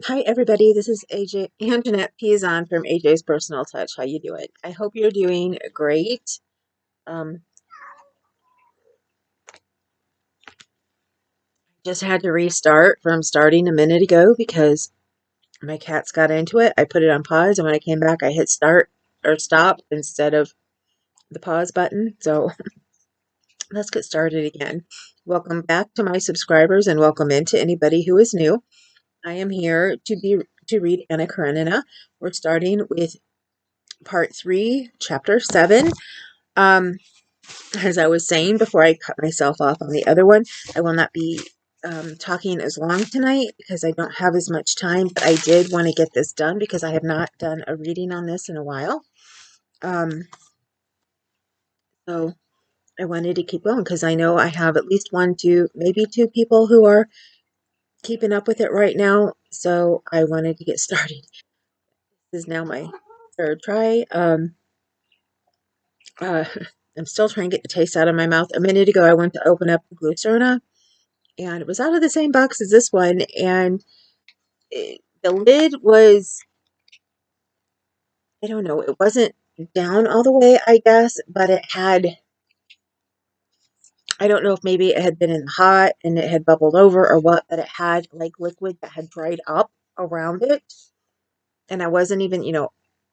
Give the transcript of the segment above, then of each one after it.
Hi everybody, this is AJ Antoinette Piazon from AJ's Personal Touch. How you doing? I hope you're doing great. Um, just had to restart from starting a minute ago because my cats got into it. I put it on pause, and when I came back, I hit start or stop instead of the pause button. So let's get started again. Welcome back to my subscribers, and welcome in to anybody who is new. I am here to read Anna Karenina. We're starting with part 3, chapter 7. Um, as I was saying before I cut myself off on the other one, I will not be talking as long tonight because I don't have as much time, but I did want to get this done because I have not done a reading on this in a while. Um, so I wanted to keep going because I know I have at least one, two, maybe two people who are keeping up with it right now. So I wanted to get started. This is now my third try. Uh, I'm still trying to get the taste out of my mouth. A minute ago, I went to open up the glucerna, and it was out of the same box as this one, and the lid was, I don't know, it wasn't down all the way, I guess, but it had, I don't know if maybe it had been in the hot and it had bubbled over or what, but it had like liquid that had dried up around it, and I wasn't even,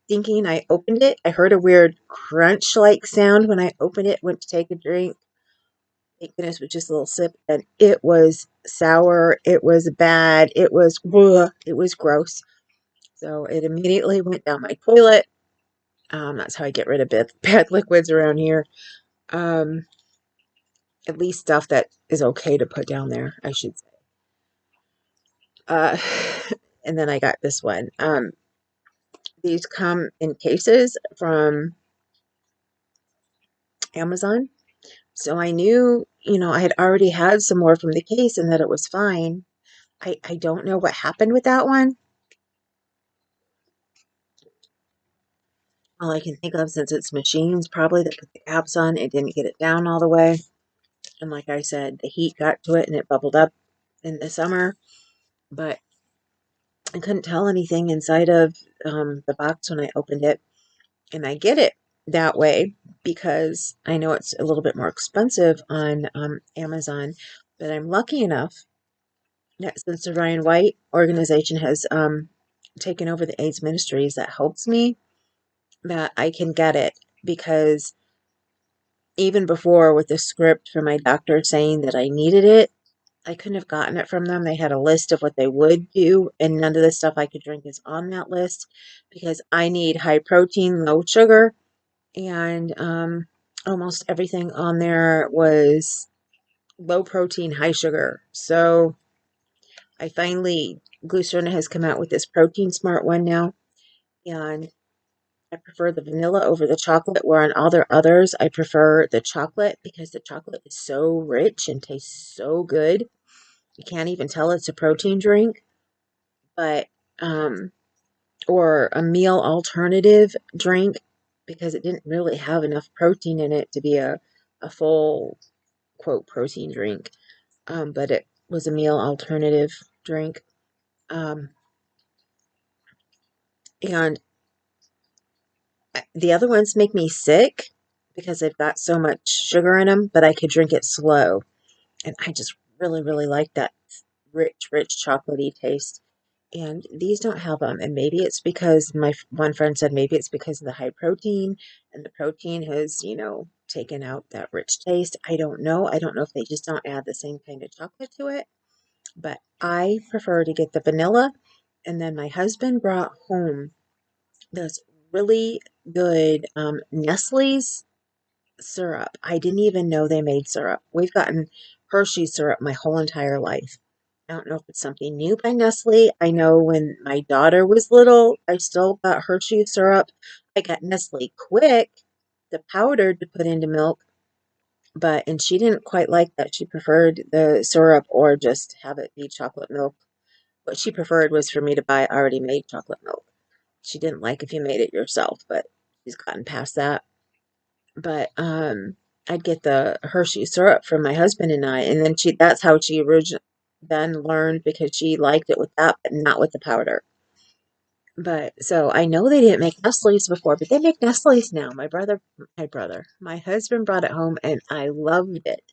thinking. I opened it. I heard a weird crunch like sound when I opened it, went to take a drink. Thank goodness with just a little sip, and it was sour. It was bad. It was, ugh, it was gross. So it immediately went down my toilet. That's how I get rid of bad liquids around here. Um, at least stuff that is okay to put down there, I should say. Uh, and then I got this one. These come in cases from Amazon. So I knew, I had already had some more from the case and that it was fine. I don't know what happened with that one. All I can think of, since it's machines probably that put the caps on, it didn't get it down all the way. And like I said, the heat got to it and it bubbled up in the summer. But I couldn't tell anything inside of the box when I opened it. And I get it that way because I know it's a little bit more expensive on Amazon. But I'm lucky enough that since the Ryan White organization has taken over the AIDS ministries, that helps me, that I can get it. Because even before, with the script from my doctor saying that I needed it, I couldn't have gotten it from them. They had a list of what they would do, and none of the stuff I could drink is on that list because I need high protein, low sugar, and almost everything on there was low protein, high sugar. So I finally, Glucerna has come out with this protein smart one now, and I prefer the vanilla over the chocolate, where on all their others, I prefer the chocolate because the chocolate is so rich and tastes so good. You can't even tell it's a protein drink, but, or a meal alternative drink because it didn't really have enough protein in it to be a full, quote, protein drink. But it was a meal alternative drink. Um, and the other ones make me sick because they've got so much sugar in them, but I could drink it slow. And I just really, really like that rich, rich chocolatey taste. And these don't have them. And maybe it's because my one friend said maybe it's because of the high protein, and the protein has, taken out that rich taste. I don't know. I don't know if they just don't add the same kind of chocolate to it. But I prefer to get the vanilla. And then my husband brought home this really good Nestle's syrup. I didn't even know they made syrup. We've gotten Hershey syrup my whole entire life. I don't know if it's something new by Nestle. I know when my daughter was little, I still got Hershey syrup. I got Nestle Quick, the powder to put into milk, and she didn't quite like that. She preferred the syrup or just have it be chocolate milk. What she preferred was for me to buy already made chocolate milk. She didn't like if you made it yourself, but she's gotten past that. But I'd get the Hershey syrup from my husband and I, and then that's how she then learned because she liked it with that, but not with the powder. But so I know they didn't make Nestle's before, but they make Nestle's now. My husband brought it home and I loved it.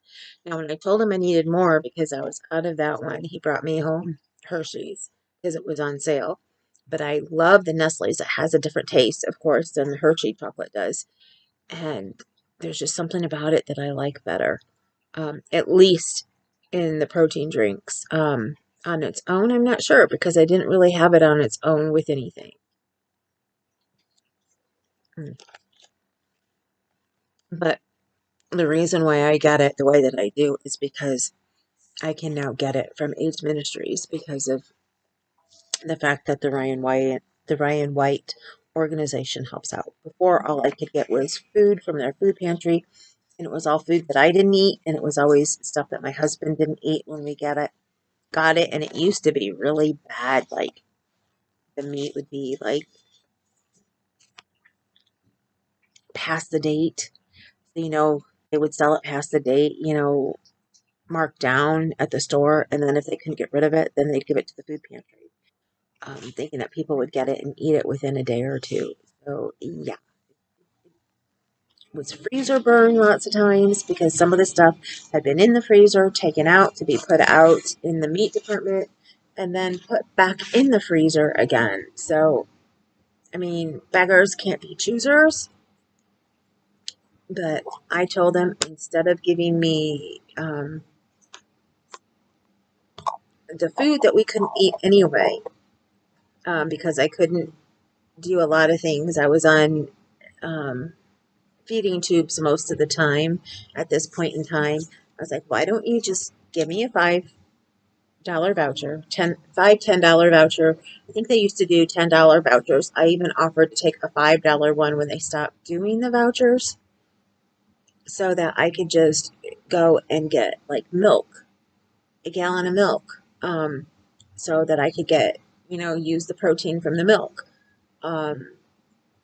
Now, when I told him I needed more because I was out of that one, he brought me home Hershey's because it was on sale. But I love the Nestle's. It has a different taste, of course, than the Hershey chocolate does. And there's just something about it that I like better, at least in the protein drinks. On its own, I'm not sure because I didn't really have it on its own with anything. Mm. But the reason why I got it the way that I do is because I can now get it from AIDS Ministries because of the fact that the Ryan White organization helps out. Before, all I could get was food from their food pantry, and it was all food that I didn't eat, and it was always stuff that my husband didn't eat when we got it, and it used to be really bad. Like the meat would be like past the date. So, they would sell it past the date, marked down at the store, and then if they couldn't get rid of it, then they'd give it to the food pantry, thinking that people would get it and eat it within a day or two. So, yeah, it was freezer burn lots of times because some of the stuff had been in the freezer, taken out to be put out in the meat department, and then put back in the freezer again. So, I mean, beggars can't be choosers. But I told them instead of giving me the food that we couldn't eat anyway, because I couldn't do a lot of things. I was on um, feeding tubes most of the time at this point in time. I was like, why don't you just give me a $5 voucher, $10 voucher. I think they used to do $10 vouchers. I even offered to take a $5 one when they stopped doing the vouchers so that I could just go and get like milk, a gallon of milk, so that I could use the protein from the milk. Um,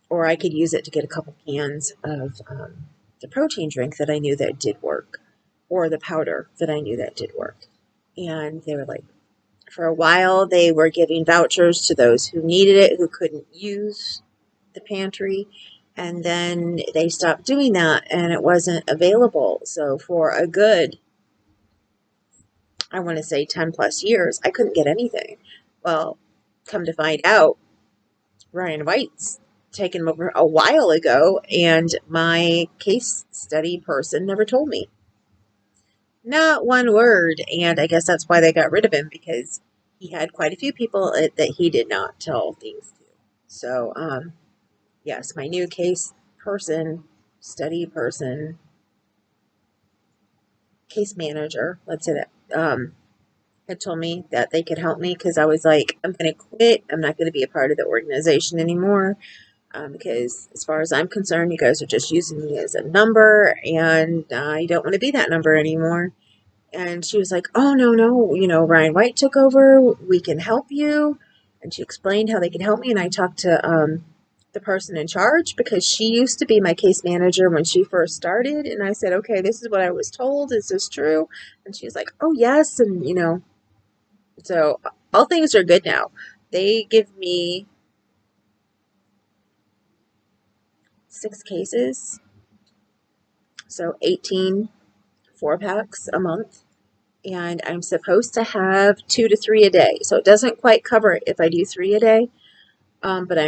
or I could use it to get a couple cans of the protein drink that I knew that did work, or the powder that I knew that did work. And they were like, for a while, they were giving vouchers to those who needed it, who couldn't use the pantry. And then they stopped doing that and it wasn't available. So for a good, I want to say 10 plus years, I couldn't get anything. Well, come to find out, Ryan White's taken them over a while ago, and my case study person never told me. Not one word, and I guess that's why they got rid of him, because he had quite a few people that he did not tell things to. So, yes, my new case person, study person, case manager, let's say that, had told me that they could help me because I was like, I'm going to quit. I'm not going to be a part of the organization anymore. Because as far as I'm concerned, you guys are just using me as a number, and I don't want to be that number anymore. And she was like, oh, no, no, Ryan White took over. We can help you. And she explained how they could help me. And I talked to the person in charge because she used to be my case manager when she first started. And I said, okay, this is what I was told. Is this true? And she was like, oh, yes. And, so all things are good now. They give me 6 cases, so 18 4-packs a month, and I'm supposed to have 2 to 3 a day. So it doesn't quite cover it if I do 3 a day, but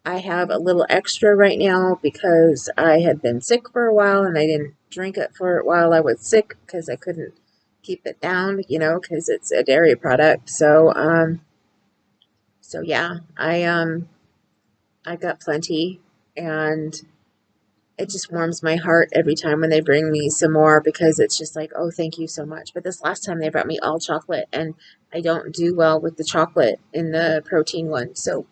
I have a little extra right now because I had been sick for a while and I didn't drink it for while I was sick because I couldn't keep it down, because it's a dairy product. So yeah, I got plenty, and it just warms my heart every time when they bring me some more because it's just like, oh, thank you so much. But this last time they brought me all chocolate, and I don't do well with the chocolate in the protein one. So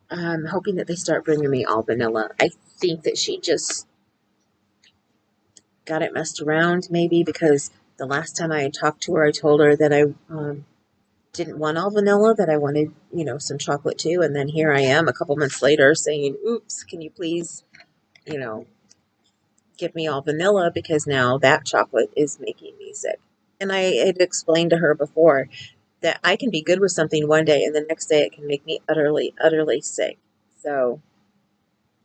I'm hoping that they start bringing me all vanilla. I think that she just got it messed around maybe because the last time I talked to her, I told her that I didn't want all vanilla, that I wanted, some chocolate too. And then here I am a couple months later saying, oops, can you please, you know, give me all vanilla because now that chocolate is making me sick. And I had explained to her before that I can be good with something one day and the next day it can make me utterly, utterly sick. So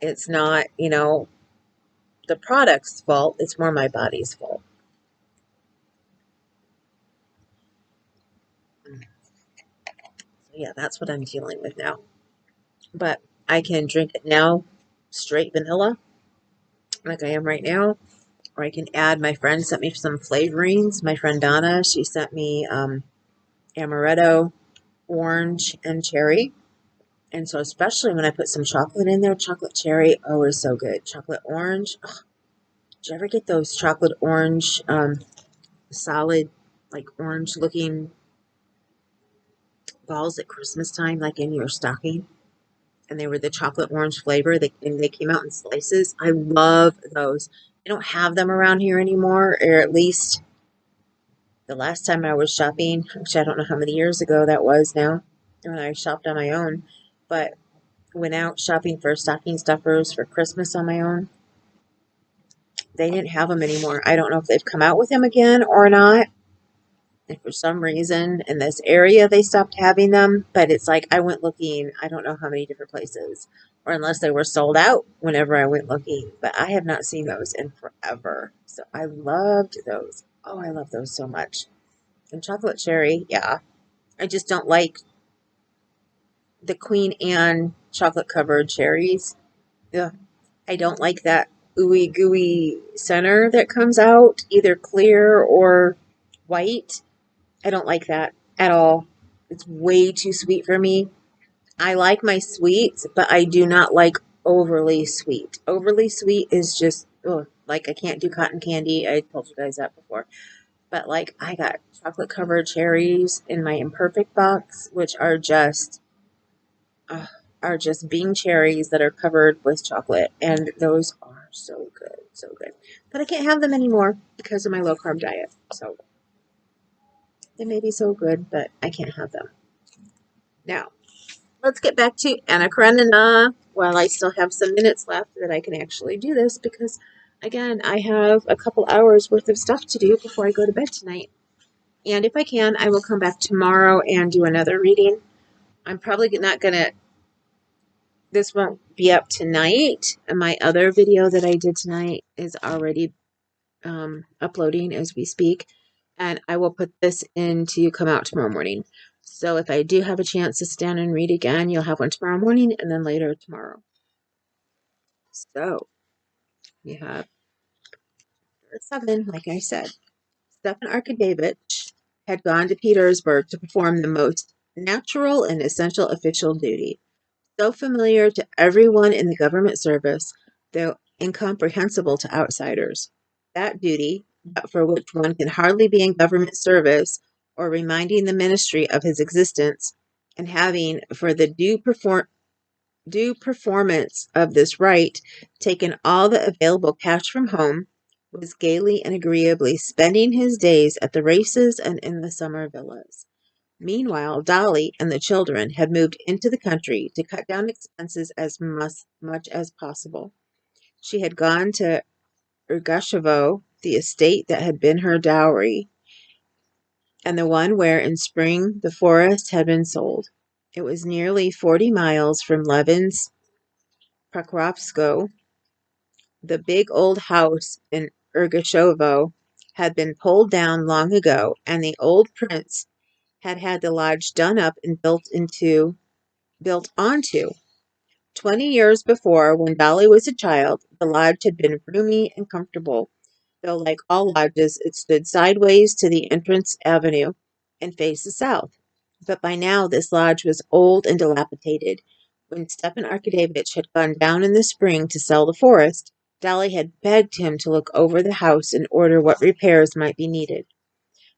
it's not, the product's fault. It's more my body's fault. So yeah, that's what I'm dealing with now. But I can drink it now straight vanilla, like I am right now, or I can add. My friend sent me some flavorings. My friend Donna, she sent me amaretto, orange, and cherry. And so, especially when I put some chocolate in there, chocolate cherry, oh, it's so good. Chocolate orange. Oh, did you ever get those chocolate orange, solid, like orange looking balls at Christmas time, like in your stocking? And they were the chocolate orange flavor. And they came out in slices. I love those. I don't have them around here anymore, or at least the last time I was shopping, which I don't know how many years ago that was now, when I shopped on my own, but went out shopping for stocking stuffers for Christmas on my own. They didn't have them anymore. I don't know if they've come out with them again or not. And for some reason in this area they stopped having them, but it's like I went looking, I don't know how many different places, or unless they were sold out whenever I went looking, but I have not seen those in forever. So I loved those. Oh, I love those so much. And chocolate cherry, yeah. I just don't like the Queen Anne chocolate covered cherries. Yeah. I don't like that ooey gooey center that comes out, either clear or white. I don't like that at all. It's way too sweet for me. I like my sweets, but I do not like overly sweet. Overly sweet is just, ugh, like I can't do cotton candy. I told you guys that before. But like I got chocolate covered cherries in my imperfect box, which uh, are just bean cherries that are covered with chocolate, and those are so good, so good. But I can't have them anymore because of my low carb diet. So they may be so good, but I can't have them. Now, let's get back to Anna Karenina while I still have some minutes left that I can actually do this because, again, I have a couple hours worth of stuff to do before I go to bed tonight. And if I can, I will come back tomorrow and do another reading. I'm probably not going to, this won't be up tonight. My other video that I did tonight is already uploading as we speak. And I will put this in to come out tomorrow morning. So if I do have a chance to sit down and read again, you'll have one tomorrow morning and then later tomorrow. So we have verse 7, like I said. Stefan Arkadevich had gone to Petersburg to perform the most natural and essential official duty, so familiar to everyone in the government service, though incomprehensible to outsiders. That duty, but for which one can hardly be in government service, or reminding the ministry of his existence, and having, for the due performance of this rite, taken all the available cash from home, was gaily and agreeably spending his days at the races and in the summer villas. Meanwhile, Dolly and the children had moved into the country to cut down expenses as much as possible. She had gone to Ergashevo, the estate that had been her dowry, and the one where in spring the forest had been sold. It was nearly 40 miles from Levin's Pokrovskoe. The big old house in Ergashevo had been pulled down long ago, and the old prince had had the lodge done up and built onto. 20 years before, when Dolly was a child, the lodge had been roomy and comfortable, though like all lodges, it stood sideways to the entrance avenue and faced the south. But by now this lodge was old and dilapidated. When Stepan Arkadyevitch had gone down in the spring to sell the forest, Dolly had begged him to look over the house and order what repairs might be needed.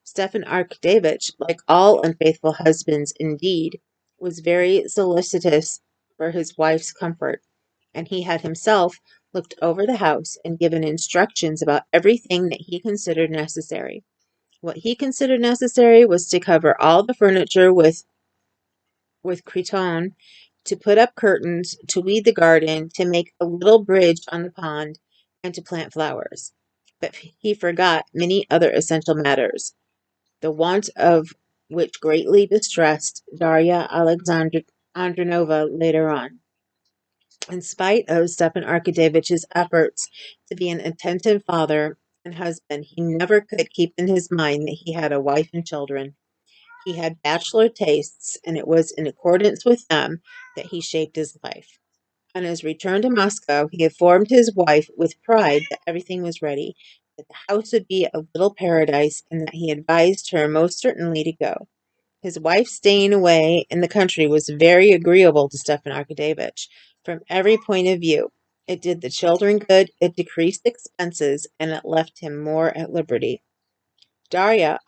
Stepan Arkadyevitch, like all unfaithful husbands indeed, was very solicitous for his wife's comfort, and he had himself looked over the house and given instructions about everything that he considered necessary. What he considered necessary was to cover all the furniture with cretonne, to put up curtains, to weed the garden, to make a little bridge on the pond, and to plant flowers. But he forgot many other essential matters. the want of which greatly distressed Darya Alexandrovna later on. In spite of Stepan Arkadyevich's efforts to be an attentive father and husband, he never could keep in his mind that he had a wife and children. He had bachelor tastes, and it was in accordance with them that he shaped his life. On his return to Moscow, he informed his wife with pride that everything was ready, that the house would be a little paradise, and that he advised her most certainly to go. His wife staying away in the country was very agreeable to Stepan Arkadyevich from every point of view. It did the children good, it decreased expenses, and it left him more at liberty. Darya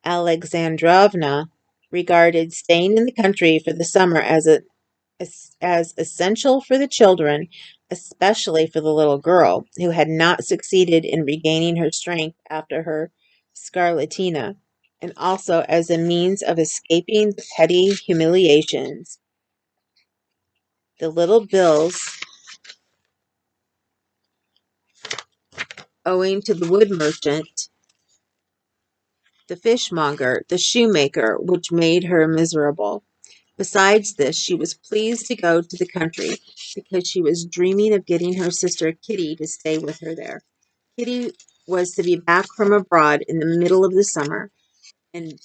Alexandrovna regarded staying in the country for the summer as essential for the children, especially for the little girl, who had not succeeded in regaining her strength after her scarlatina, and also as a means of escaping the petty humiliations, the little bills owing to the wood merchant, the fishmonger, the shoemaker, which made her miserable. Besides this, she was pleased to go to the country because she was dreaming of getting her sister Kitty to stay with her there. Kitty was to be back from abroad in the middle of the summer, and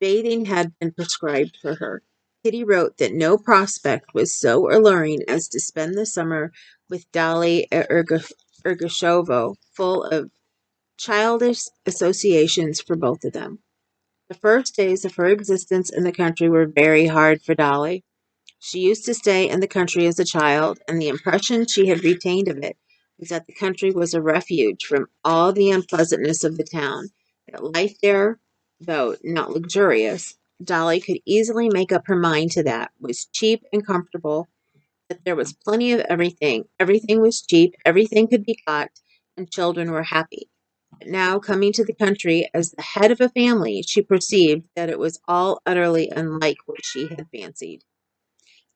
bathing had been prescribed for her. Kitty wrote that no prospect was so alluring as to spend the summer with Dolly Ergashovo, full of childish associations for both of them. The first days of her existence in the country were very hard for Dolly. She used to stay in the country as a child, and the impression she had retained of it was that the country was a refuge from all the unpleasantness of the town, that life there, though not luxurious, Dolly could easily make up her mind to that, was cheap and comfortable, that there was plenty of everything, everything was cheap, everything could be got, and children were happy. But now, coming to the country as the head of a family, she perceived that it was all utterly unlike what she had fancied.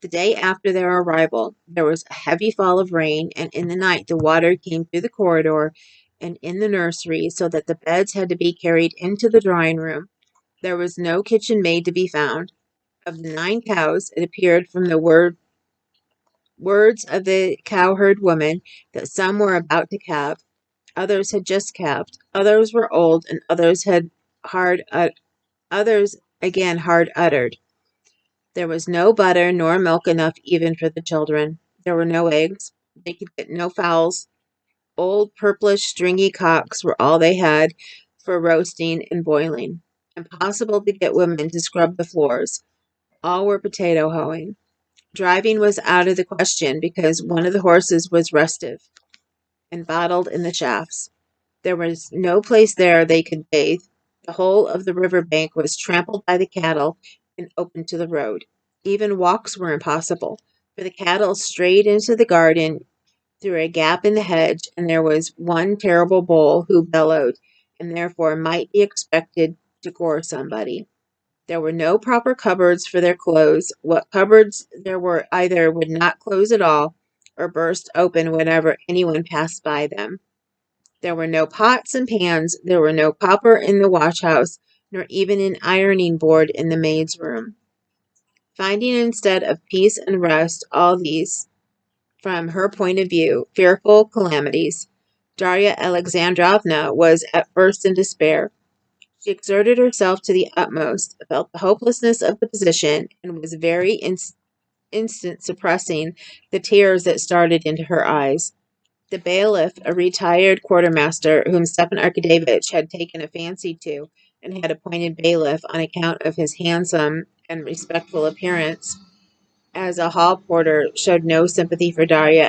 The day after their arrival, there was a heavy fall of rain, and in the night the water came through the corridor and in the nursery, so that the beds had to be carried into the drawing room. There was no kitchen maid to be found. Of the 9 cows, it appeared from the words of the cowherd woman that some were about to calve, others had just calved, others were old, and others again hard uttered. There was no butter nor milk enough even for the children. There were no eggs. They could get no fowls. Old purplish stringy cocks were all they had for roasting and boiling. Impossible to get women to scrub the floors. All were potato hoeing. Driving was out of the question because one of the horses was restive and bottled in the shafts. There was no place there they could bathe. The whole of the river bank was trampled by the cattle and open to the road. Even walks were impossible, for the cattle strayed into the garden through a gap in the hedge, and there was one terrible bull who bellowed, and therefore might be expected to gore somebody. There were no proper cupboards for their clothes. What cupboards there were either would not close at all, or burst open whenever anyone passed by them. There were no pots and pans, there were no copper in the wash-house, nor even an ironing board in the maid's room. Finding instead of peace and rest all these, from her point of view, fearful calamities, Darya Alexandrovna was at first in despair. She exerted herself to the utmost, felt the hopelessness of the position, and was very instant suppressing the tears that started into her eyes. The bailiff, a retired quartermaster whom Stepan Arkadyevich had taken a fancy to and had appointed bailiff on account of his handsome and respectful appearance as a hall porter, showed no sympathy for Darya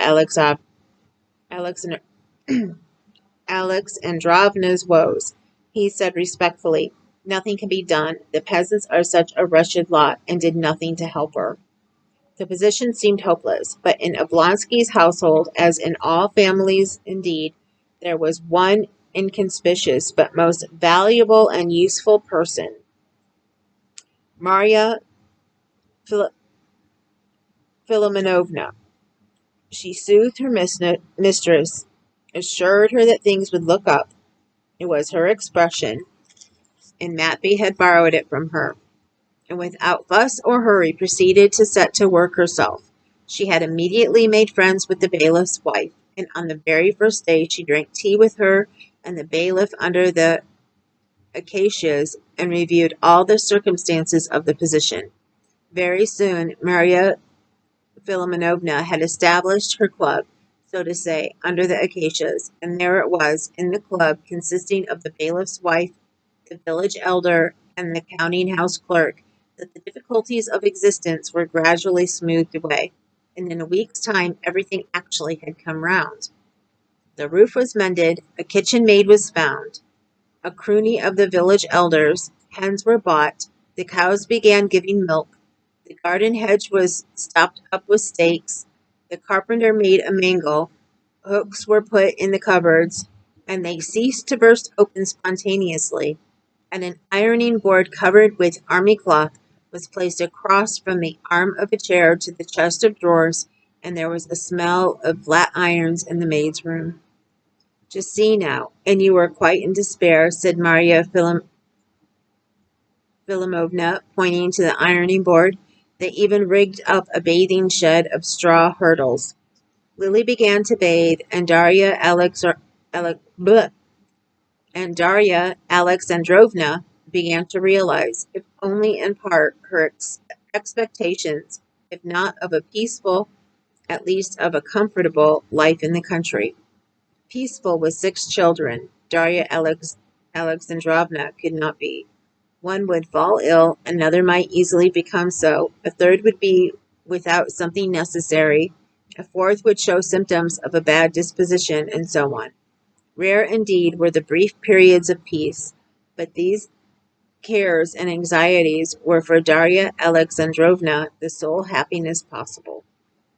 Alexandrovna's woes. He said respectfully, "Nothing can be done. The peasants are such a wretched lot," and did nothing to help her. The position seemed hopeless, but in Oblonsky's household, as in all families indeed, there was one inconspicuous but most valuable and useful person, Marya Philimonovna. She soothed her mistress, assured her that things would look up, It was her expression, and Matby had borrowed it from her, and without fuss or hurry proceeded to set to work herself. She had immediately made friends with the bailiff's wife, and on the very first day she drank tea with her and the bailiff under the acacias and reviewed all the circumstances of the position. Very soon Maria Philimonovna had established her club, so to say, under the acacias, and there it was, in the club, consisting of the bailiff's wife, the village elder, and the counting-house clerk, that the difficulties of existence were gradually smoothed away, and in a week's time everything actually had come round. The roof was mended, a kitchen maid was found, a crony of the village elders, hens were bought, the cows began giving milk, the garden hedge was stopped up with stakes, the carpenter made a mangle, hooks were put in the cupboards, and they ceased to burst open spontaneously, and an ironing board covered with army cloth was placed across from the arm of a chair to the chest of drawers, and there was a smell of flat irons in the maid's room. Just see now, and you are quite in despair, said Marya Philimovna, pointing to the ironing board. They even rigged up a bathing shed of straw hurdles. Lily began to bathe, and Darya Alexandrovna began to realize, if only in part, her expectations, if not of a peaceful, at least of a comfortable life in the country. Peaceful with 6 children, Darya Alexandrovna could not be. One would fall ill, another might easily become so, a third would be without something necessary, a fourth would show symptoms of a bad disposition, and so on. Rare indeed were the brief periods of peace, but these cares and anxieties were for Darya Alexandrovna the sole happiness possible.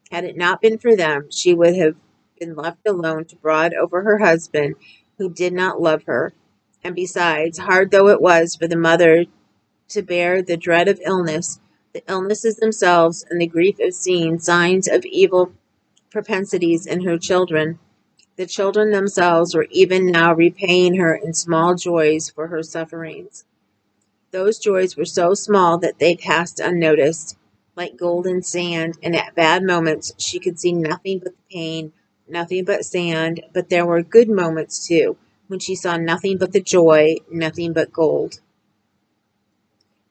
Had it not been for them, she would have been left alone to brood over her husband, who did not love her. And besides, hard though it was for the mother to bear the dread of illness, the illnesses themselves, and the grief of seeing signs of evil propensities in her children, the children themselves were even now repaying her in small joys for her sufferings. Those joys were so small that they passed unnoticed, like golden sand, and at bad moments she could see nothing but the pain, nothing but sand, but there were good moments too, when she saw nothing but the joy, nothing but gold.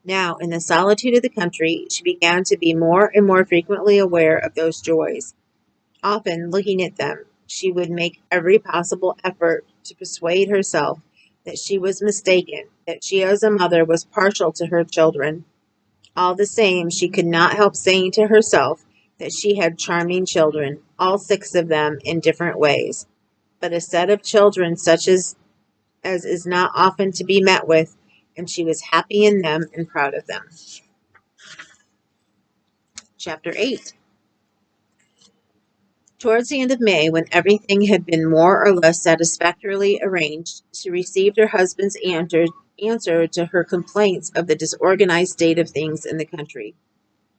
Now, in the solitude of the country, she began to be more and more frequently aware of those joys. Often, looking at them, she would make every possible effort to persuade herself that she was mistaken, that she as a mother was partial to her children. All the same, she could not help saying to herself that she had charming children, all 6 of them in different ways, but a set of children such as is not often to be met with, and she was happy in them and proud of them. Chapter 8. Towards the end of May, when everything had been more or less satisfactorily arranged, she received her husband's answer to her complaints of the disorganized state of things in the country.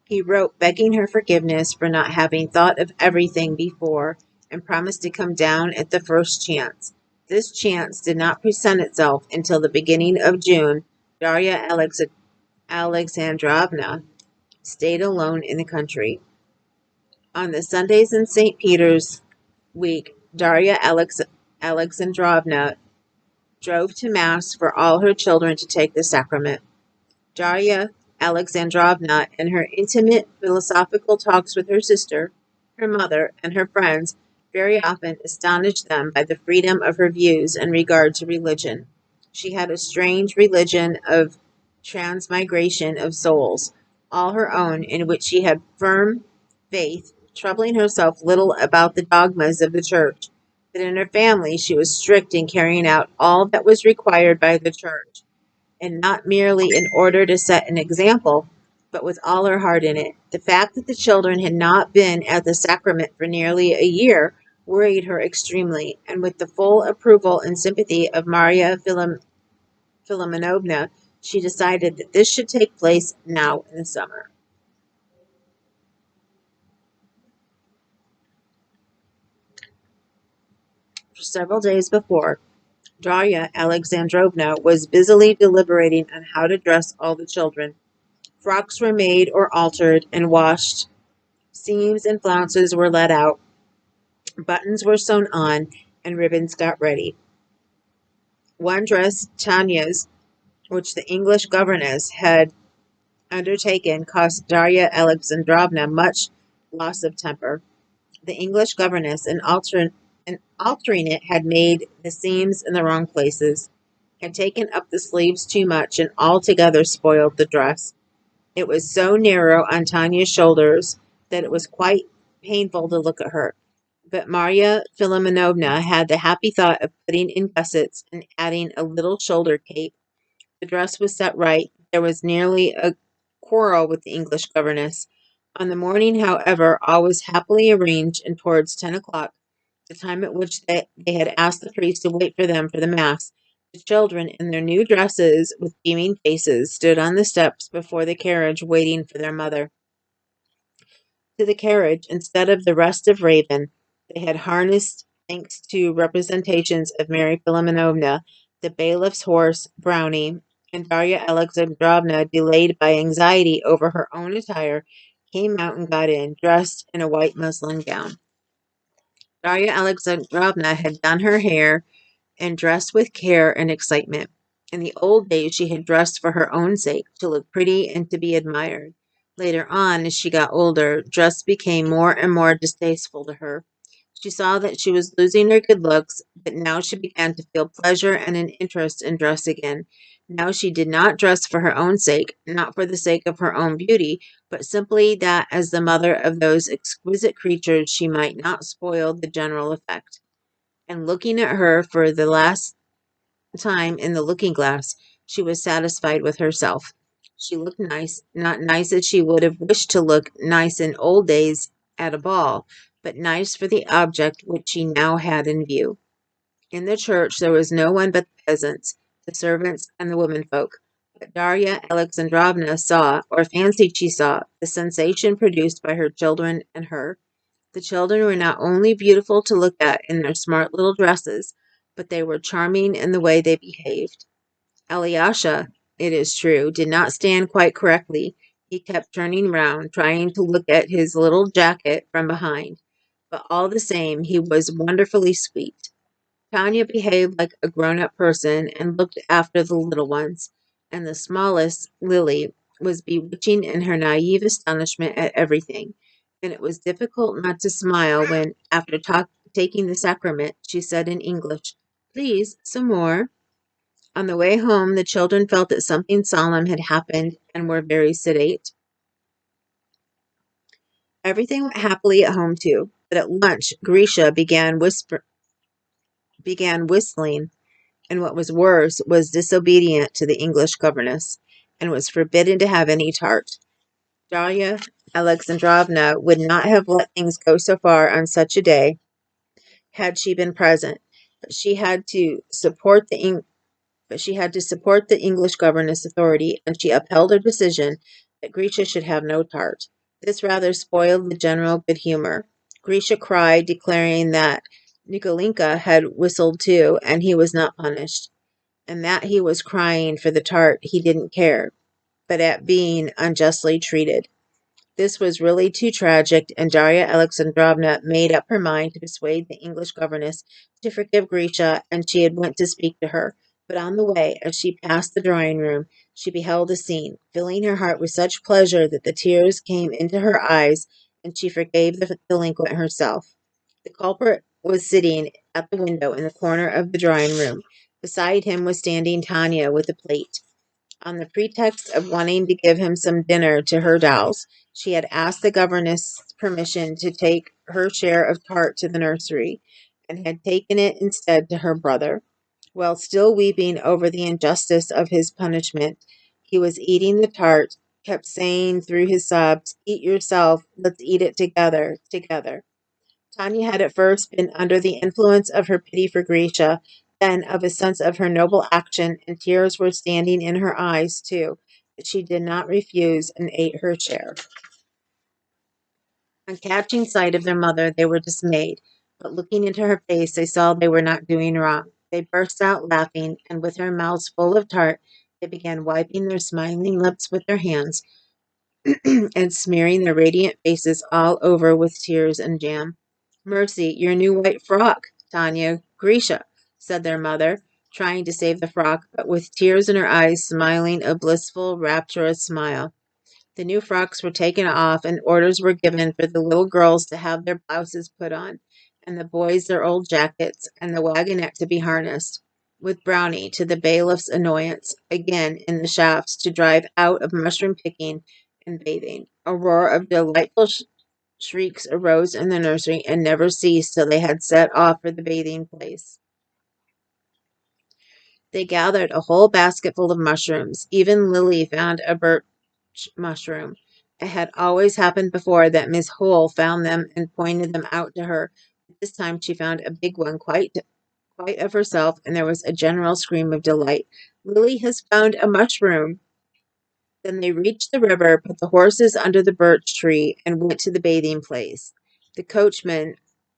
He wrote begging her forgiveness for not having thought of everything before, and promised to come down at the first chance. This chance did not present itself until the beginning of June. Darya Alexandrovna stayed alone in the country. On the Sundays in St. Peter's week, Darya Alexandrovna drove to Mass for all her children to take the sacrament. Darya Alexandrovna, in her intimate philosophical talks with her sister, her mother, and her friends, very often astonished them by the freedom of her views in regard to religion. She had a strange religion of transmigration of souls, all her own, in which she had firm faith, troubling herself little about the dogmas of the church. But in her family she was strict in carrying out all that was required by the church, and not merely in order to set an example, but with all her heart in it. The fact that the children had not been at the sacrament for nearly a year worried her extremely, and with the full approval and sympathy of Marya Philimonovna, she decided that this should take place now in the summer. For several days before, Darya Alexandrovna was busily deliberating on how to dress all the children. Frocks were made or altered and washed. Seams and flounces were let out. Buttons were sewn on, and ribbons got ready. One dress, Tanya's, which the English governess had undertaken, cost Darya Alexandrovna much loss of temper. The English governess, in altering it, had made the seams in the wrong places, had taken up the sleeves too much, and altogether spoiled the dress. It was so narrow on Tanya's shoulders that it was quite painful to look at her. But Marya Philimonovna had the happy thought of putting in gussets and adding a little shoulder cape. The dress was set right. There was nearly a quarrel with the English governess. On the morning, however, all was happily arranged, and towards 10 o'clock, the time at which they had asked the priest to wait for them for the Mass, the children, in their new dresses with beaming faces, stood on the steps before the carriage waiting for their mother. To the carriage, instead of the restive raven, they had harnessed, thanks to representations of Mary Philimonovna, the bailiff's horse, Brownie, and Darya Alexandrovna, delayed by anxiety over her own attire, came out and got in, dressed in a white muslin gown. Darya Alexandrovna had done her hair and dressed with care and excitement. In the old days, she had dressed for her own sake, to look pretty and to be admired. Later on, as she got older, dress became more and more distasteful to her. She saw that she was losing her good looks, but now she began to feel pleasure and an interest in dress again. Now she did not dress for her own sake, not for the sake of her own beauty, but simply that as the mother of those exquisite creatures she might not spoil the general effect. And looking at her for the last time in the looking glass, she was satisfied with herself. She looked nice, not nice as she would have wished to look nice in old days at a ball, but nice for the object which she now had in view. In the church there was no one but the peasants, the servants, and the womenfolk. But Darya Alexandrovna saw, or fancied she saw, the sensation produced by her children and her. The children were not only beautiful to look at in their smart little dresses, but they were charming in the way they behaved. Alyosha, it is true, did not stand quite correctly. He kept turning round, trying to look at his little jacket from behind. But all the same, he was wonderfully sweet. Tanya behaved like a grown-up person and looked after the little ones, and the smallest, Lily, was bewitching in her naive astonishment at everything, and it was difficult not to smile when, after taking the sacrament, she said in English, "Please, some more." On the way home, the children felt that something solemn had happened and were very sedate. Everything went happily at home, too, but at lunch, Grisha began whistling, and what was worse, was disobedient to the English governess, and was forbidden to have any tart. Darya Alexandrovna would not have let things go so far on such a day had she been present, but she had to support the English governess authority, and she upheld her decision that Grisha should have no tart. This rather spoiled the general good humor. Grisha cried, declaring that Nikolinka had whistled too, and he was not punished, and that he was crying for the tart he didn't care, but at being unjustly treated. This was really too tragic, and Darya Alexandrovna made up her mind to persuade the English governess to forgive Grisha, and she had went to speak to her. But on the way, as she passed the drawing room, she beheld a scene, filling her heart with such pleasure that the tears came into her eyes, and she forgave the delinquent herself. The culprit was sitting at the window in the corner of the drawing room. Beside him was standing Tanya with a plate. On the pretext of wanting to give him some dinner to her dolls, she had asked the governess permission to take her share of tart to the nursery, and had taken it instead to her brother. While still weeping over the injustice of his punishment, he was eating the tart, kept saying through his sobs, "Eat yourself, let's eat it together, together." Tanya had at first been under the influence of her pity for Grisha, then of a sense of her noble action, and tears were standing in her eyes, too, but she did not refuse and ate her share. On catching sight of their mother, they were dismayed, but looking into her face, they saw they were not doing wrong. They burst out laughing, and with their mouths full of tart, they began wiping their smiling lips with their hands and smearing their radiant faces all over with tears and jam. "Mercy, your new white frock, Tanya, Grisha," said their mother, trying to save the frock, but with tears in her eyes, smiling a blissful, rapturous smile. The new frocks were taken off, and orders were given for the little girls to have their blouses put on, and the boys their old jackets, and the wagonette to be harnessed, with Brownie, to the bailiff's annoyance, again in the shafts to drive out of mushroom picking and bathing. A roar of delightful shrieks arose in the nursery and never ceased till they had set off for the bathing place. They gathered a whole basketful of mushrooms. Even Lily found a birch mushroom. It had always happened before that Miss Hole found them and pointed them out to her. This time she found a big one, quite of herself, and there was a general scream of delight. "Lily has found a mushroom!" Then they reached the river, put the horses under the birch tree, and went to the bathing place. The coachman,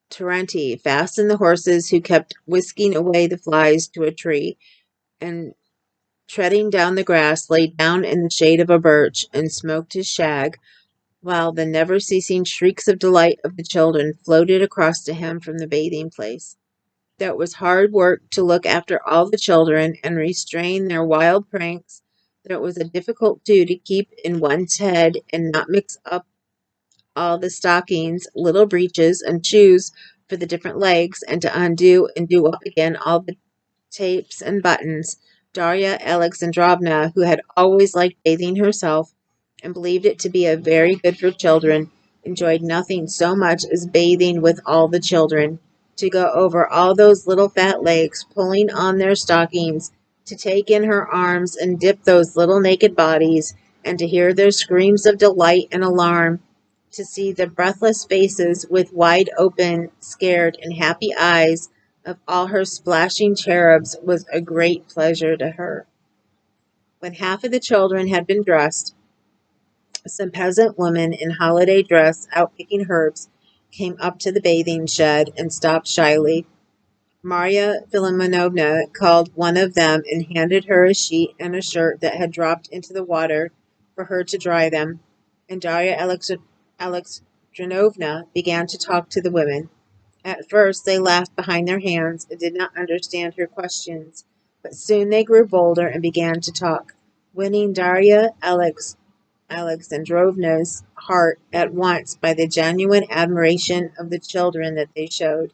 Terenti, fastened the horses, who kept whisking away the flies to a tree, and treading down the grass, lay down in the shade of a birch, and smoked his shag, while the never-ceasing shrieks of delight of the children floated across to him from the bathing place. That was hard work to look after all the children and restrain their wild pranks. That was a difficult do to keep in one's head and not mix up all the stockings, little breeches, and shoes for the different legs, and to undo and do up again all the tapes and buttons. Darya Alexandrovna, who had always liked bathing herself and believed it to be very good for children, enjoyed nothing so much as bathing with all the children. To go over all those little fat legs, pulling on their stockings, to take in her arms and dip those little naked bodies, and to hear their screams of delight and alarm, to see the breathless faces with wide open, scared, and happy eyes of all her splashing cherubs was a great pleasure to her. When half of the children had been dressed, some peasant women in holiday dress out picking herbs came up to the bathing shed and stopped shyly. Marya Filimonovna called one of them and handed her a sheet and a shirt that had dropped into the water for her to dry them, and Darya Alexandrovna began to talk to the women. At first they laughed behind their hands and did not understand her questions, but soon they grew bolder and began to talk, winning Darya Alexandrovna's heart at once by the genuine admiration of the children that they showed.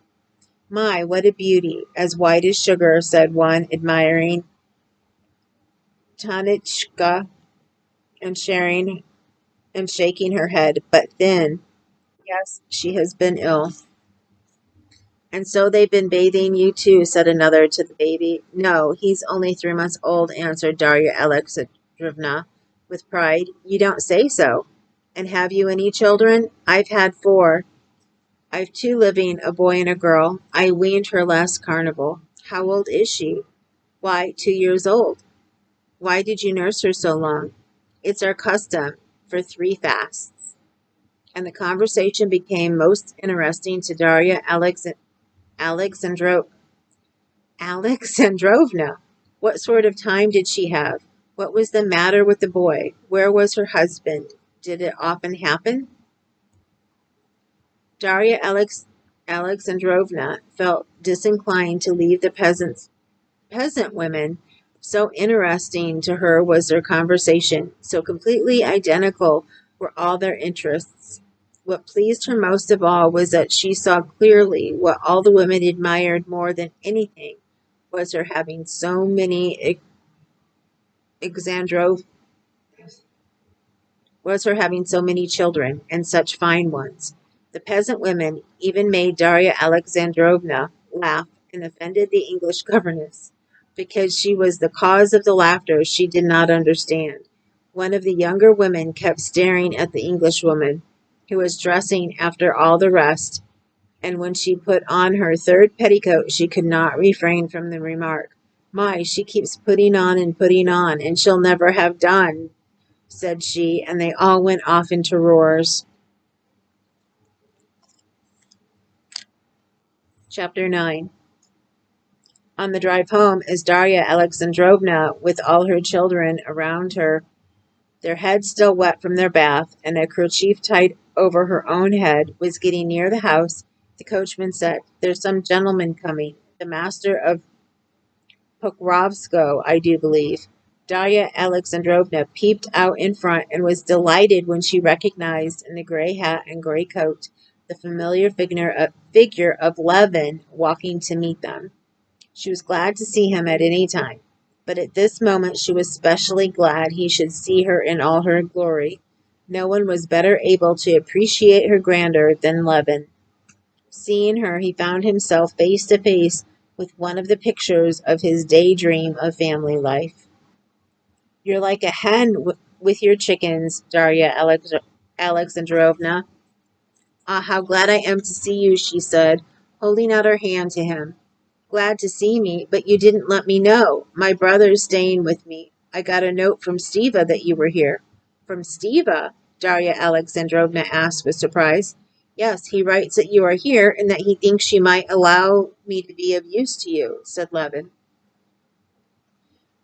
"My, what a beauty! As white as sugar," said one, admiring Tanichka and shaking her head. "But thin." "Yes, she has been ill." "And so they've been bathing you too," said another to the baby. "No, he's only 3 months old," answered Darya Alexandrovna with pride. "You don't say so. And have you any children?" "I've had 4. I've 2 living, a boy and a girl. I weaned her last carnival." "How old is she?" "Why, 2 years old." "Why did you nurse her so long?" "It's our custom for 3 fasts." And the conversation became most interesting to Darya Alexandrovna. What sort of time did she have? What was the matter with the boy? Where was her husband? Did it often happen? Darya Alexandrovna felt disinclined to leave the peasant women. So interesting to her was their conversation, so completely identical were all their interests. What pleased her most of all was that she saw clearly what all the women admired more than anything was her having so many Exandrov was her having so many children, and such fine ones. The peasant women even made Darya Alexandrovna laugh and offended the English governess, because she was the cause of the laughter she did not understand. One of the younger women kept staring at the Englishwoman, who was dressing after all the rest, and when she put on her 3rd petticoat she could not refrain from the remark, "My, she keeps putting on, and she'll never have done," said she, and they all went off into roars. Chapter 9. On the drive home, as Darya Alexandrovna, with all her children around her, their heads still wet from their bath, and a kerchief tied over her own head, was getting near the house, the coachman said, "There's some gentleman coming. The master of Pokrovskoe, I do believe." Darya Alexandrovna peeped out in front and was delighted when she recognized in the gray hat and gray coat the familiar figure of Levin walking to meet them. She was glad to see him at any time, but at this moment she was specially glad he should see her in all her glory. No one was better able to appreciate her grandeur than Levin. Seeing her, he found himself face to face with one of the pictures of his daydream of family life. "You're like a hen with your chickens, Darya Alexandrovna." "Ah, how glad I am to see you," she said, holding out her hand to him. "Glad to see me, but you didn't let me know. My brother's staying with me. I got a note from Stiva that you were here." "From Stiva?" Darya Alexandrovna asked with surprise. "Yes, he writes that you are here and that he thinks you might allow me to be of use to you," said Levin.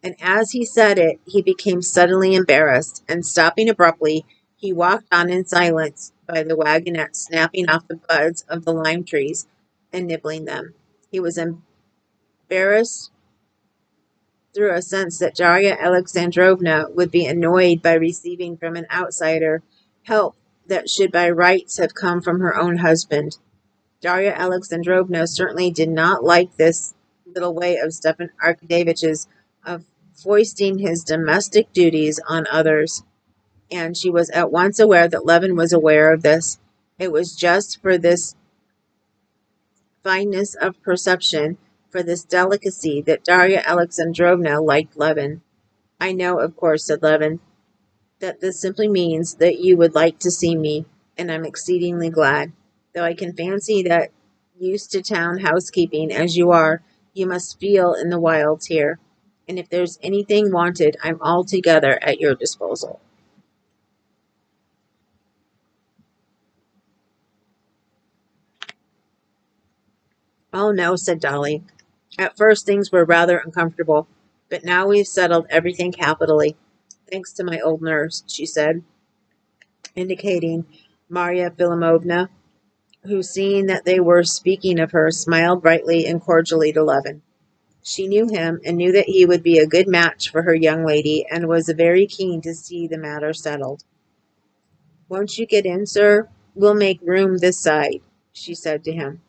And as he said it, he became suddenly embarrassed, and stopping abruptly, he walked on in silence by the wagonette, snapping off the buds of the lime trees and nibbling them. He was embarrassed through a sense that Darya Alexandrovna would be annoyed by receiving from an outsider help that should by rights have come from her own husband. Darya Alexandrovna certainly did not like this little way of Stepan Arkadyevitch's of foisting his domestic duties on others, and she was at once aware that Levin was aware of this. It was just for this fineness of perception, for this delicacy, that Darya Alexandrovna liked Levin. "I know, of course," said Levin, "that this simply means that you would like to see me, and I'm exceedingly glad. Though I can fancy that, used to town housekeeping as you are, you must feel in the wilds here. And if there's anything wanted, I'm altogether at your disposal." "Oh, no," said Dolly. "At first things were rather uncomfortable, but now we've settled everything capitally. Thanks to my old nurse," she said, indicating Marya Philimovna, who, seeing that they were speaking of her, smiled brightly and cordially to Levin. She knew him and knew that he would be a good match for her young lady, and was very keen to see the matter settled. "Won't you get in, sir? We'll make room this side," she said to him.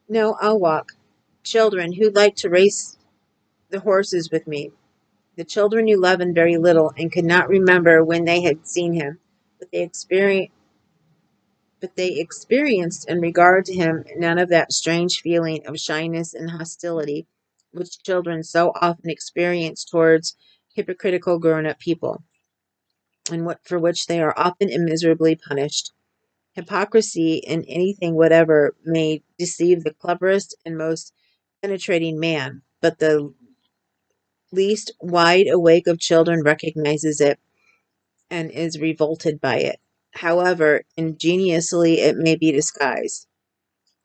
"No, I'll walk. Children, who'd like to race the horses with me?" The children knew Levin very little, and could not remember when they had seen him, but they experienced in regard to him none of that strange feeling of shyness and hostility which children so often experience towards hypocritical grown-up people, and for which they are often immeasurably punished. Hypocrisy in anything whatever may deceive the cleverest and most penetrating man, but the least wide awake of children recognizes it and is revolted by it, however ingeniously it may be disguised.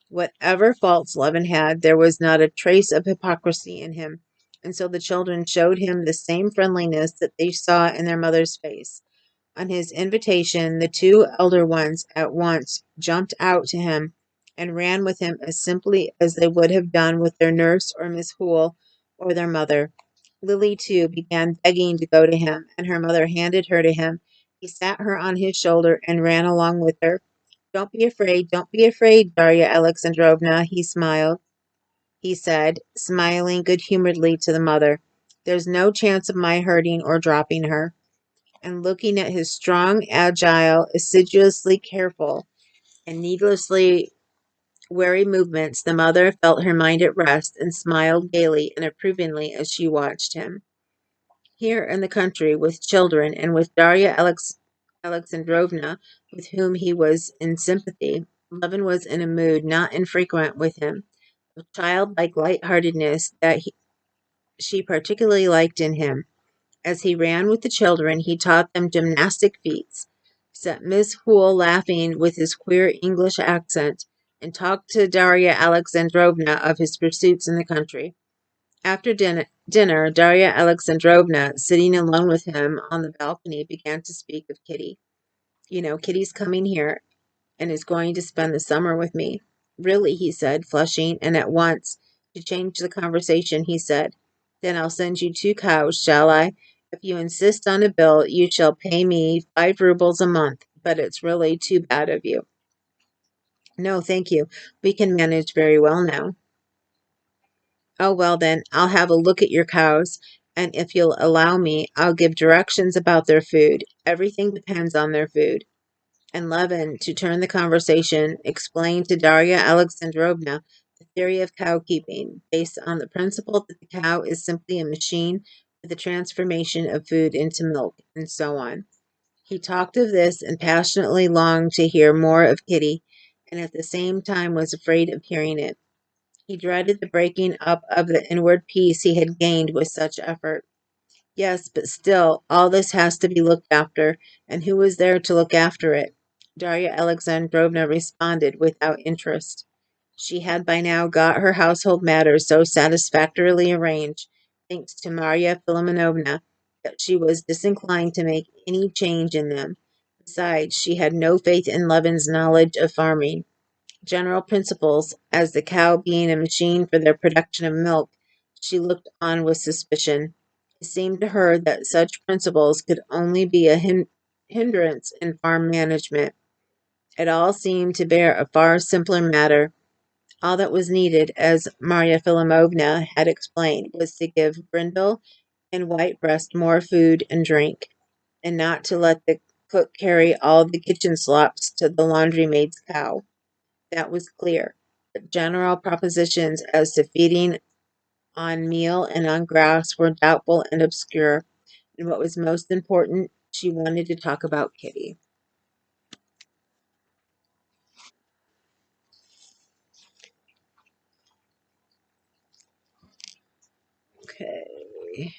Whatever faults Levin had, there was not a trace of hypocrisy in him, and so the children showed him the same friendliness that they saw in their mother's face. On his invitation, the two elder ones at once jumped out to him and ran with him as simply as they would have done with their nurse or Miss Hoole or their mother. Lily, too, began begging to go to him, and her mother handed her to him. He sat her on his shoulder and ran along with her. Don't be afraid, Darya Alexandrovna," he said, smiling good-humoredly to the mother. "There's no chance of my hurting or dropping her." And looking at his strong, agile, assiduously careful, and needlessly wary movements, the mother felt her mind at rest, and smiled gaily and approvingly as she watched him. Here in the country, with children, and with Darya Alexandrovna, with whom he was in sympathy, Levin was in a mood not infrequent with him, of childlike light-heartedness that she particularly liked in him. As he ran with the children, he taught them gymnastic feats, set Miss Hoole laughing with his queer English accent, and talked to Darya Alexandrovna of his pursuits in the country. After dinner, Darya Alexandrovna, sitting alone with him on the balcony, began to speak of Kitty. You know, Kitty's coming here and is going to spend the summer with me. Really, he said, flushing, and at once, to change the conversation, he said, Then I'll send you 2 cows, shall I? If you insist on a bill, you shall pay me 5 rubles a month, but it's really too bad of you. No, thank you. We can manage very well now. Oh, well, then, I'll have a look at your cows, and if you'll allow me, I'll give directions about their food. Everything depends on their food. And Levin, to turn the conversation, explained to Darya Alexandrovna the theory of cow keeping, based on the principle that the cow is simply a machine for the transformation of food into milk, and so on. He talked of this and passionately longed to hear more of Kitty, and at the same time was afraid of hearing it. He dreaded the breaking up of the inward peace he had gained with such effort. Yes, but still, all this has to be looked after, and who is there to look after it? Darya Alexandrovna responded without interest. She had by now got her household matters so satisfactorily arranged, thanks to Marya Philimonovna, that she was disinclined to make any change in them. Besides, she had no faith in Levin's knowledge of farming. General principles, as the cow being a machine for the production of milk, she looked on with suspicion. It seemed to her that such principles could only be a hindrance in farm management. It all seemed to bear a far simpler matter. All that was needed, as Marya Philimonovna had explained, was to give Brindle and Whitebreast more food and drink, and not to let the cook carry all the kitchen slops to the laundry maid's cow. That was clear. But general propositions as to feeding on meal and on grass were doubtful and obscure. And what was most important, she wanted to talk about Kitty. Okay.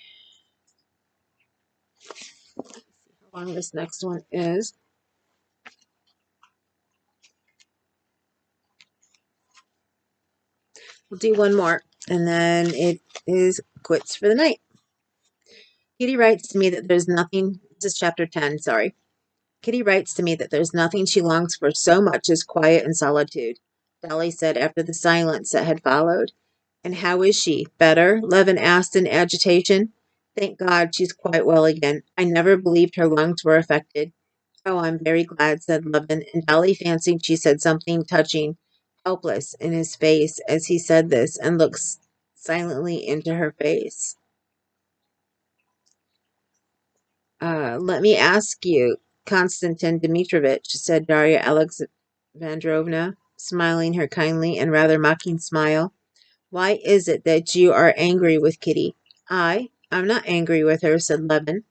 How long this next one is. We'll do one more, and then it is quits for the night. Kitty writes to me that there's nothing. This is chapter 10, sorry. Kitty writes to me that there's nothing she longs for so much as quiet and solitude, Dolly said after the silence that had followed. And how is she? Better? Levin asked in agitation. Thank God she's quite well again. I never believed her lungs were affected. Oh, I'm very glad, said Levin, and Dolly fancied she said something touching, helpless, in his face as he said this, and looked silently into her face. Let me ask you, Konstantin Dmitrovitch, said Darya Alexandrovna, smiling her kindly and rather mocking smile. Why is it that you are angry with Kitty? I'm not angry with her, said Levin.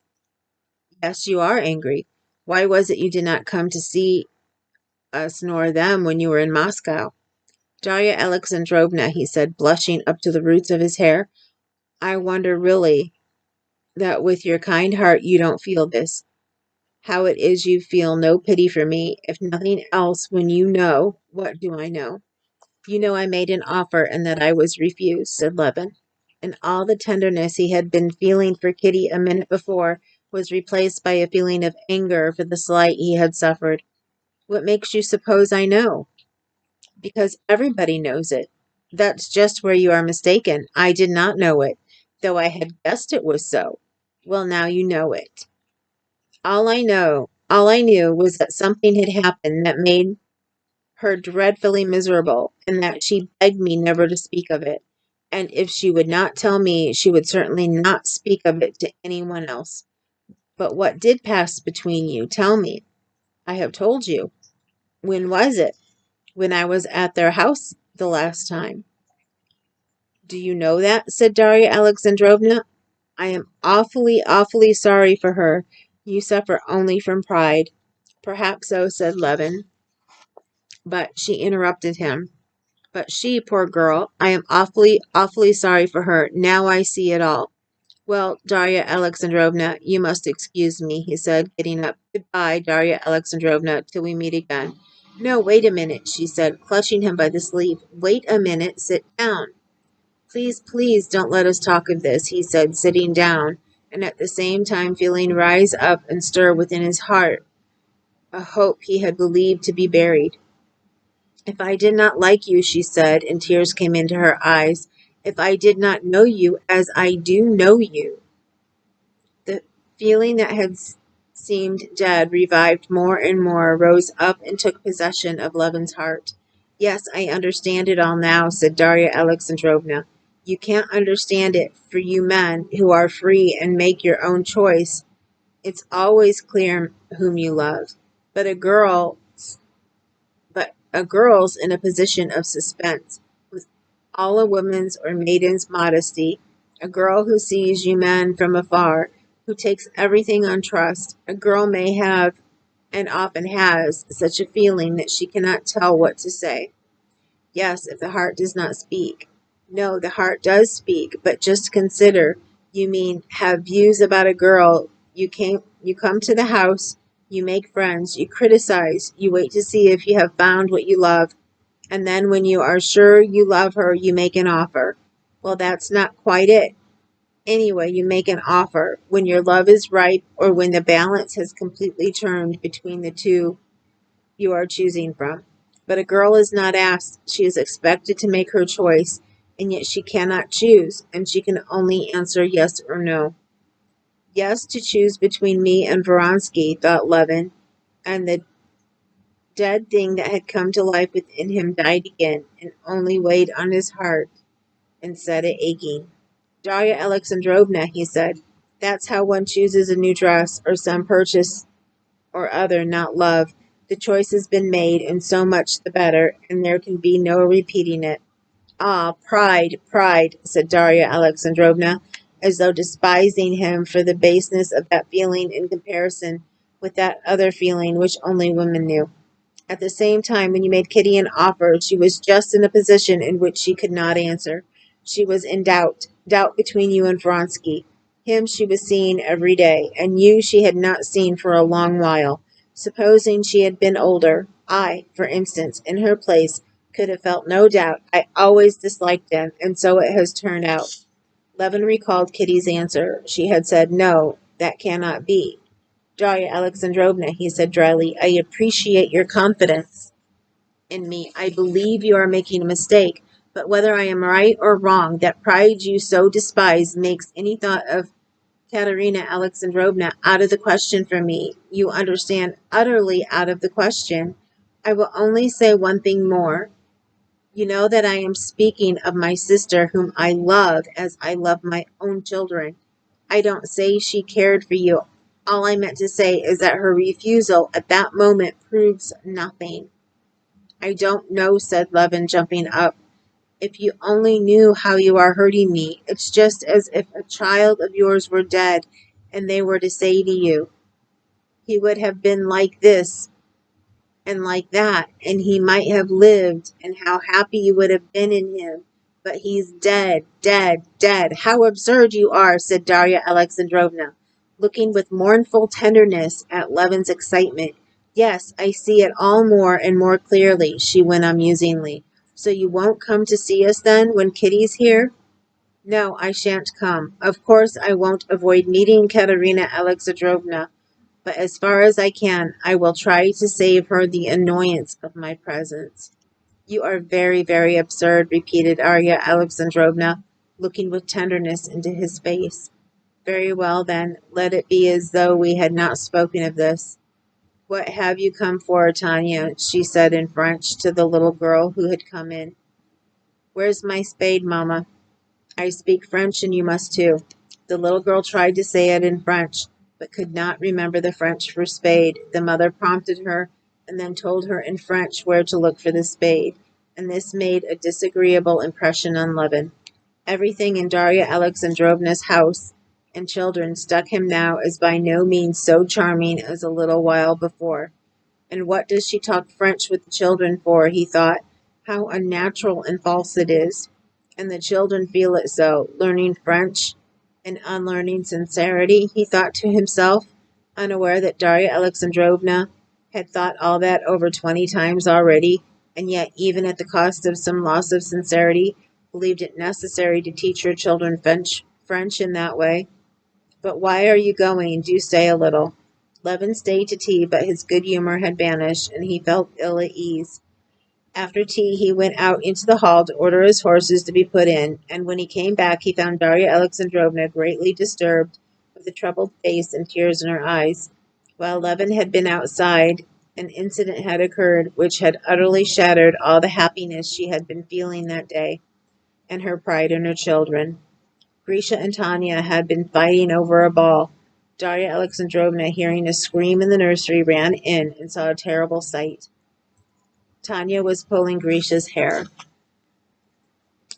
Yes, you are angry. Why was it you did not come to see us nor them when you were in Moscow? Darya Alexandrovna, he said, blushing up to the roots of his hair. I wonder really that with your kind heart you don't feel this. How it is you feel no pity for me, if nothing else, when you know, what do I know? You know I made an offer and that I was refused, said Levin. And all the tenderness he had been feeling for Kitty a minute before was replaced by a feeling of anger for the slight he had suffered. What makes you suppose I know? Because everybody knows it. That's just where you are mistaken. I did not know it, though I had guessed it was so. Well, now you know it. All I knew was that something had happened that made her dreadfully miserable, and that she begged me never to speak of it. And if she would not tell me, she would certainly not speak of it to anyone else. But what did pass between you? Tell me. I have told you. When was it? When I was at their house the last time. Do you know that? Said Darya Alexandrovna. I am awfully, awfully sorry for her. You suffer only from pride. Perhaps so, said Levin. But she interrupted him. But she, poor girl, I am awfully, awfully sorry for her. Now I see it all. Well, Darya Alexandrovna, you must excuse me, he said, getting up. Goodbye, Darya Alexandrovna, till we meet again. No, wait a minute, she said, clutching him by the sleeve. Wait a minute, sit down. Please, please don't let us talk of this, he said, sitting down, and at the same time feeling rise up and stir within his heart a hope he had believed to be buried. If I did not like you, she said, and tears came into her eyes, if I did not know you as I do know you. The feeling that had seemed dead revived more and more, rose up and took possession of Levin's heart. Yes, I understand it all now, said Darya Alexandrovna. You can't understand it for you men who are free and make your own choice. It's always clear whom you love. But a girl's in a position of suspense, with all a woman's or maiden's modesty, a girl who sees you men from afar, who takes everything on trust. A girl may have, and often has, such a feeling that she cannot tell what to say. Yes, if the heart does not speak. No, the heart does speak, but just consider. You mean have views about a girl. You come to the house, you make friends, you criticize, you wait to see if you have found what you love, and then when you are sure you love her, you make an offer. Well, that's not quite it. Anyway, you make an offer when your love is ripe or when the balance has completely turned between the two you are choosing from. But a girl is not asked, she is expected to make her choice, and yet she cannot choose, and she can only answer yes or no. Yes, to choose between me and Vronsky, thought Levin, and the dead thing that had come to life within him died again, and only weighed on his heart and set it aching. Darya Alexandrovna, he said, that's how one chooses a new dress or some purchase or other, not love. The choice has been made, and so much the better, and there can be no repeating it. Ah, pride, pride, said Darya Alexandrovna, as though despising him for the baseness of that feeling in comparison with that other feeling which only women knew. At the same time, when you made Kitty an offer, she was just in a position in which she could not answer. She was in doubt between you and Vronsky. Him she was seeing every day, and you she had not seen for a long while. Supposing she had been older, I, for instance, in her place, could have felt no doubt. I always disliked him, and so it has turned out. Levin recalled Kitty's answer. She had said, no, that cannot be. Darya Alexandrovna, he said dryly, I appreciate your confidence in me. I believe you are making a mistake, but whether I am right or wrong, that pride you so despise makes any thought of Katerina Alexandrovna out of the question for me. You understand, utterly out of the question. I will only say one thing more. You know that I am speaking of my sister whom I love as I love my own children. I don't say she cared for you. All I meant to say is that her refusal at that moment proves nothing. I don't know, said Levin, jumping up. If you only knew how you are hurting me. It's just as if a child of yours were dead and they were to say to you, he would have been like this and like that, and he might have lived, and how happy you would have been in him. But he's dead, dead, dead. How absurd you are, said Darya Alexandrovna, looking with mournful tenderness at Levin's excitement. Yes, I see it all more and more clearly, she went on musingly. So you won't come to see us then, when Kitty's here? No, I shan't come. Of course I won't avoid meeting Katerina Alexandrovna, but as far as I can, I will try to save her the annoyance of my presence. You are very, very absurd, repeated Arya Alexandrovna, looking with tenderness into his face. Very well, then, let it be as though we had not spoken of this. What have you come for, Tanya? She said in French to the little girl who had come in. Where's my spade, Mamma? I speak French and you must too. The little girl tried to say it in French, but could not remember the French for spade. The mother prompted her and then told her in French where to look for the spade, and this made a disagreeable impression on Levin. Everything in Darya Alexandrovna's house and children struck him now as by no means so charming as a little while before. And what does she talk French with the children for, he thought. How unnatural and false it is. And the children feel it so, learning French and unlearning sincerity, he thought to himself, unaware that Darya Alexandrovna had thought all that over 20 times already, and yet even at the cost of some loss of sincerity, believed it necessary to teach her children French in that way. But why are you going? Do stay a little. Levin stayed to tea, but his good humor had vanished, and he felt ill at ease. After tea, he went out into the hall to order his horses to be put in, and when he came back, he found Darya Alexandrovna greatly disturbed, with a troubled face and tears in her eyes. While Levin had been outside, an incident had occurred which had utterly shattered all the happiness she had been feeling that day, and her pride in her children. Grisha and Tanya had been fighting over a ball. Darya Alexandrovna, hearing a scream in the nursery, ran in and saw a terrible sight. Tanya was pulling Grisha's hair,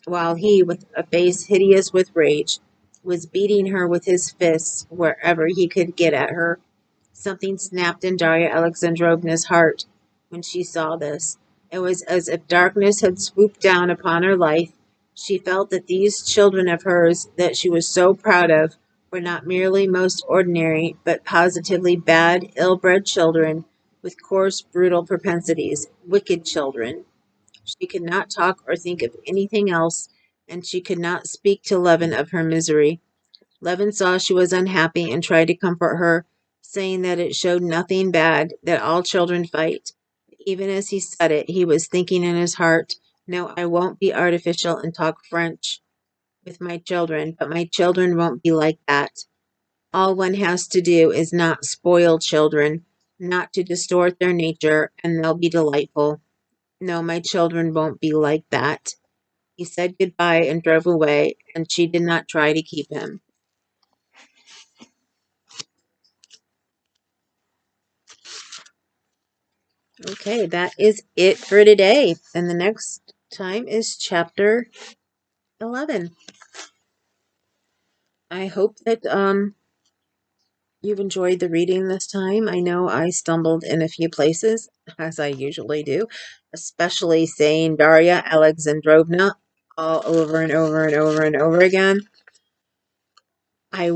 while he, with a face hideous with rage, was beating her with his fists wherever he could get at her. Something snapped in Darya Alexandrovna's heart when she saw this. It was as if darkness had swooped down upon her life. She felt that these children of hers, that she was so proud of, were not merely most ordinary, but positively bad, ill-bred children, with coarse, brutal propensities, wicked children. She could not talk or think of anything else, and she could not speak to Levin of her misery. Levin saw she was unhappy and tried to comfort her, saying that it showed nothing bad, that all children fight. Even as he said it, he was thinking in his heart, "No, I won't be artificial and talk French with my children, but my children won't be like that. All one has to do is not spoil children, not to distort their nature, and they'll be delightful. No, my children won't be like that." He said goodbye and drove away, and she did not try to keep him. Okay, that is it for today. And the next time is chapter 11. I hope that you've enjoyed the reading this time. I know I stumbled in a few places, as I usually do, especially saying Darya Alexandrovna all over and over and over and over again. I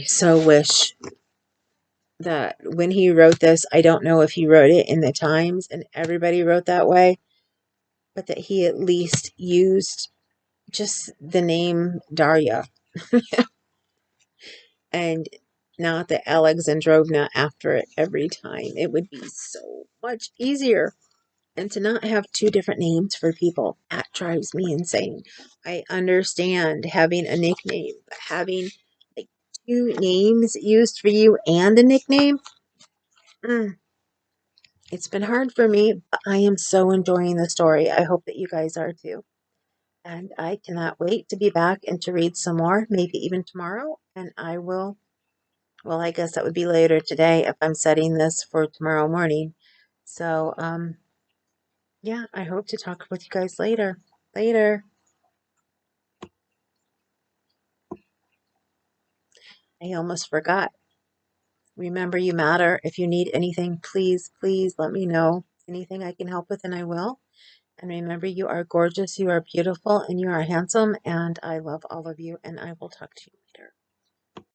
so wish that when he wrote this, I don't know if he wrote it in the Times and everybody wrote that way, but that he at least used just the name Darya and not the Alexandrovna after it every time. It would be so much easier. And to not have two different names for people, that drives me insane. I understand having a nickname, but having like two names used for you and a nickname, it's been hard for me, but I am so enjoying the story. I hope that you guys are too. And I cannot wait to be back and to read some more, maybe even tomorrow. And I will, well, I guess that would be later today if I'm setting this for tomorrow morning. So, yeah, I hope to talk with you guys later. Later. I almost forgot. Remember, you matter. If you need anything, please, please let me know. Anything I can help with, and I will. And remember, you are gorgeous, you are beautiful, and you are handsome. And I love all of you. And I will talk to you later.